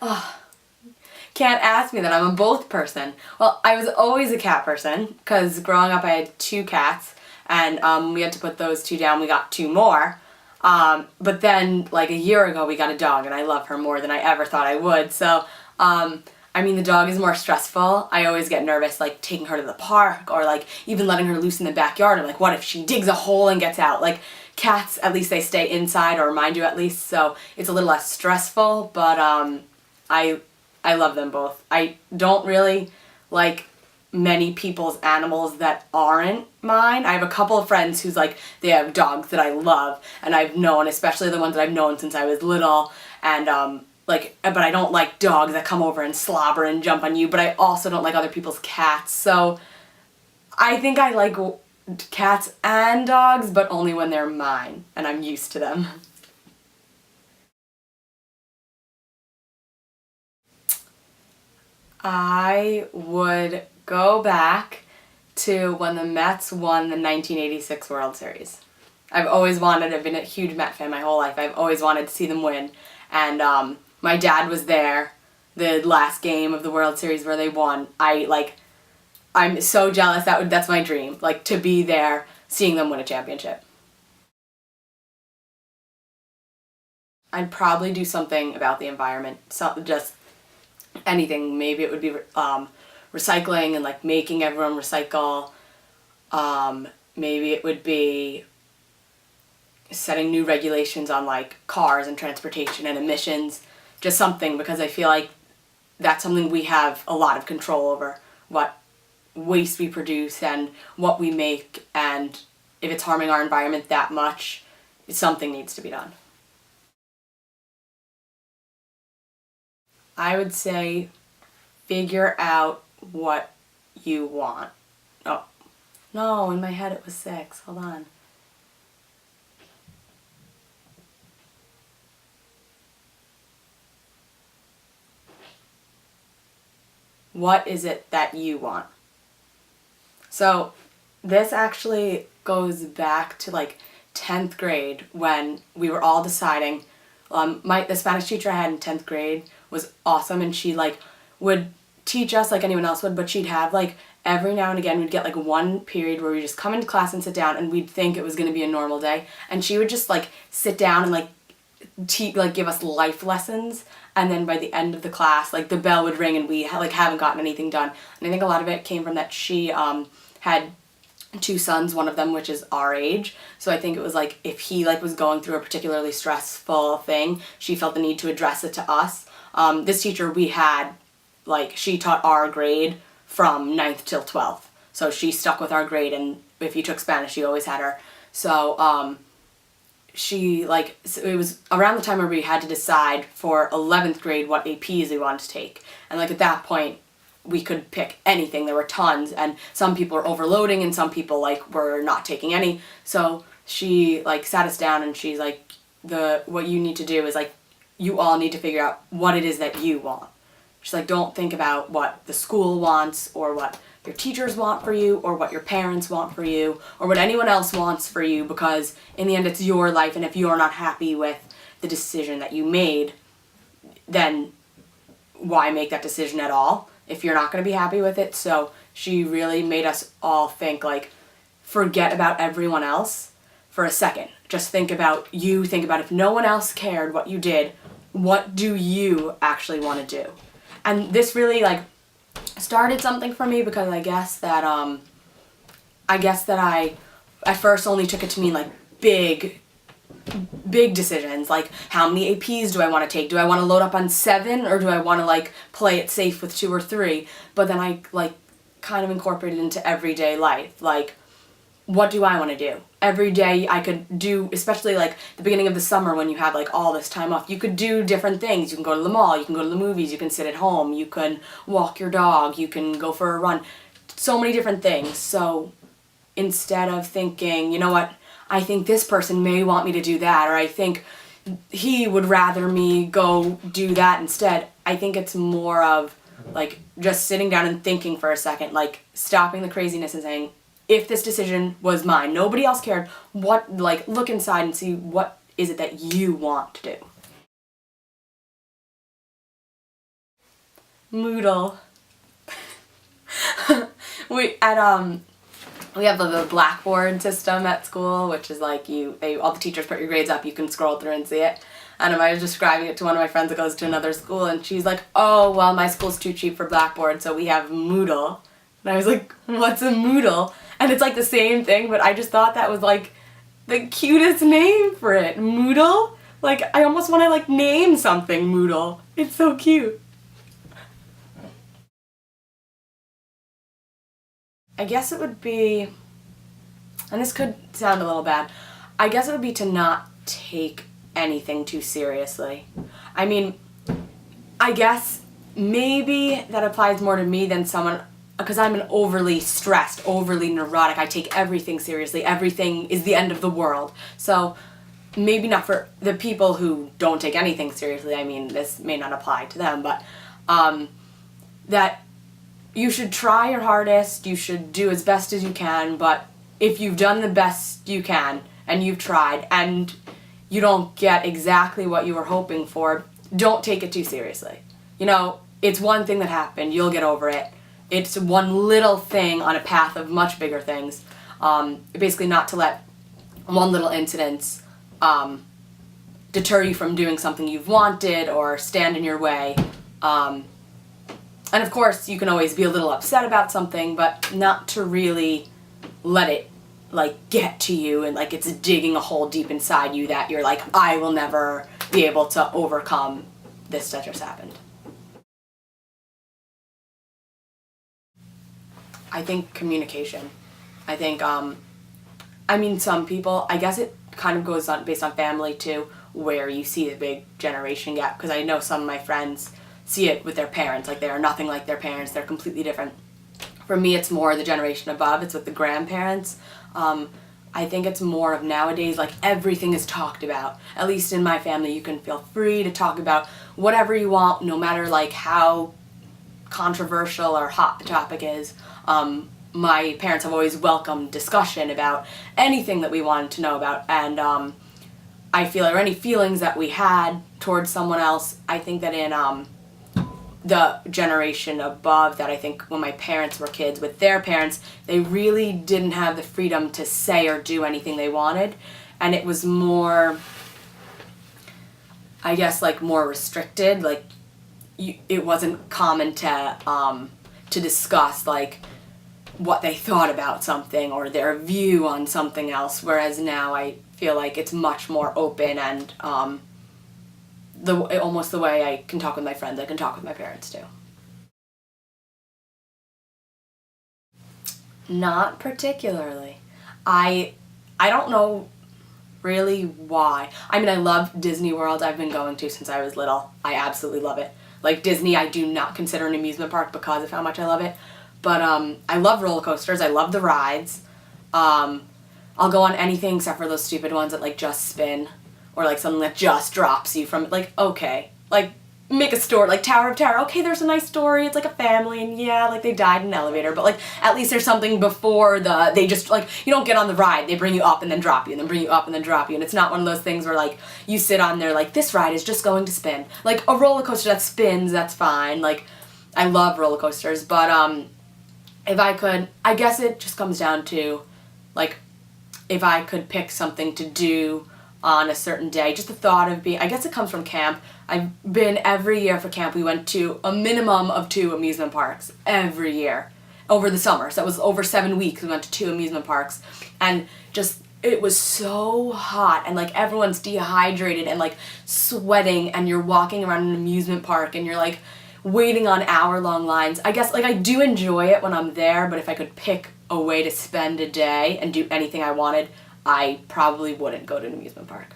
Oh, can't ask me that. I'm a both person. Well, I was always a cat person because growing up I had 2 cats and we had to put those 2 down. We got 2 more. But then like a year ago we got a dog and I love her more than I ever thought I would. So, I mean, the dog is more stressful. I always get nervous like taking her to the park or like even letting her loose in the backyard. I'm like, what if she digs a hole and gets out? Like cats, at least they stay inside, or mind you at least, so it's a little less stressful, but I love them both. I don't really like many people's animals that aren't mine. I have a couple of friends who's like, they have dogs that I love, and I've known, especially the ones that I've known since I was little, and like, but I don't like dogs that come over and slobber and jump on you, but I also don't like other people's cats, so I think I like cats and dogs, but only when they're mine, and I'm used to them. I would go back to when the Mets won the 1986 World Series. I've been a huge Met fan my whole life. I've always wanted to see them win. And my dad was there the last game of the World Series where they won. I'm so jealous. That's my dream. Like, to be there seeing them win a championship. I'd probably do something about the environment. So just anything. Maybe it would be recycling and like making everyone recycle. Maybe it would be setting new regulations on like cars and transportation and emissions. Just something, because I feel like that's something we have a lot of control over, what waste we produce and what we make, and if it's harming our environment that much, something needs to be done. I would say figure out what you want. Oh, no, in my head it was 6. Hold on. What is it that you want? So this actually goes back to like 10th grade when we were all deciding. The Spanish teacher I had in 10th grade was awesome, and she like would teach us like anyone else would, but she'd have like every now and again we'd get like one period where we just come into class and sit down and we'd think it was going to be a normal day, and she would just like sit down and like give us life lessons, and then by the end of the class like the bell would ring and we haven't gotten anything done. And I think a lot of it came from that she had 2 sons, one of them which is our age, so I think it was like if he like was going through a particularly stressful thing, she felt the need to address it to us. This teacher we had, like, she taught our grade from 9th till 12th, so she stuck with our grade, and if you took Spanish you always had her. So she like, so it was around the time where we had to decide for 11th grade what APs we wanted to take, and like at that point we could pick anything. There were tons, and some people were overloading and some people like were not taking any. So she like sat us down and she's like, what you need to do is like, you all need to figure out what it is that you want. She's like, don't think about what the school wants or what your teachers want for you or what your parents want for you or what anyone else wants for you, because in the end it's your life, and if you're not happy with the decision that you made, then why make that decision at all if you're not going to be happy with it? So she really made us all think, like, forget about everyone else for a second. Just think about you. Think about if no one else cared what you did, what do you actually want to do? And this really, like, started something for me, because I guess that I at first only took it to mean, like, big decisions, like how many APs do I want to take? Do I want to load up on 7, or do I want to like play it safe with 2 or 3? But then I like kind of incorporated it into everyday life. Like, what do I want to do? Every day I could do, especially like the beginning of the summer when you have like all this time off, you could do different things. You can go to the mall, you can go to the movies, you can sit at home, you can walk your dog, you can go for a run. So many different things. So instead of thinking, you know what, I think this person may want me to do that, or I think he would rather me go do that instead, I think it's more of like just sitting down and thinking for a second, like stopping the craziness and saying, if this decision was mine, nobody else cared, what, like, look inside and see what is it that you want to do. Moodle. we have the Blackboard system at school, which is like all the teachers put your grades up, you can scroll through and see it. And I was describing it to one of my friends that goes to another school, and she's like, oh, well, my school's too cheap for Blackboard, so we have Moodle. And I was like, what's a Moodle? And it's like the same thing, but I just thought that was like the cutest name for it. Moodle? Like, I almost want to like name something Moodle. It's so cute. I guess it would be, and this could sound a little bad, I guess it would be to not take anything too seriously. I mean, I guess maybe that applies more to me than someone, because I'm an overly stressed, overly neurotic. I take everything seriously. Everything is the end of the world. So maybe not for the people who don't take anything seriously. I mean, this may not apply to them, but that you should try your hardest, you should do as best as you can, but if you've done the best you can and you've tried and you don't get exactly what you were hoping for, don't take it too seriously. You know, it's one thing that happened, you'll get over it. It's one little thing on a path of much bigger things. Basically not to let one little incident deter you from doing something you've wanted or stand in your way. And of course, you can always be a little upset about something, but not to really let it, like, get to you and, like, it's digging a hole deep inside you that you're like, I will never be able to overcome this that just happened. I think communication. I think, I mean, some people, I guess it kind of goes on based on family, too, where you see the big generation gap, because I know some of my friends see it with their parents, like they are nothing like their parents, they're completely different. For me, it's more the generation above, it's with the grandparents. I think it's more of nowadays, like everything is talked about. At least in my family, you can feel free to talk about whatever you want, no matter like how controversial or hot the topic is. My parents have always welcomed discussion about anything that we wanted to know about, and I feel, or any feelings that we had towards someone else, I think that in the generation above that, I think when my parents were kids with their parents, they really didn't have the freedom to say or do anything they wanted, and it was more, I guess, like more restricted. Like it wasn't common to discuss like what they thought about something or their view on something else, whereas now I feel like it's much more open and almost the way I can talk with my friends, I can talk with my parents too. Not particularly. I don't know really why. I mean, I love Disney World. I've been going to since I was little. I absolutely love it. Like Disney, I do not consider an amusement park because of how much I love it. But I love roller coasters. I love the rides. I'll go on anything except for those stupid ones that like just spin. Or like something that just drops you from, like, okay, like, make a story, like Tower of Terror, okay, there's a nice story, it's like a family, and yeah, like, they died in an elevator, but, like, at least there's something before they just, like, you don't get on the ride, they bring you up and then drop you, and then bring you up and then drop you, and it's not one of those things where, like, you sit on there, like, this ride is just going to spin. Like, a roller coaster that spins, that's fine, like, I love roller coasters, but, if I could, I guess it just comes down to, like, if I could pick something to do on a certain day, just the thought of being, I guess it comes from camp. I've been every year for camp, we went to a minimum of 2 amusement parks every year over the summer. So it was over 7 weeks, we went to 2 amusement parks, and just, it was so hot, and like everyone's dehydrated and like sweating, and you're walking around an amusement park and you're like waiting on hour-long lines. I guess like I do enjoy it when I'm there, but if I could pick a way to spend a day and do anything I wanted, I probably wouldn't go to an amusement park.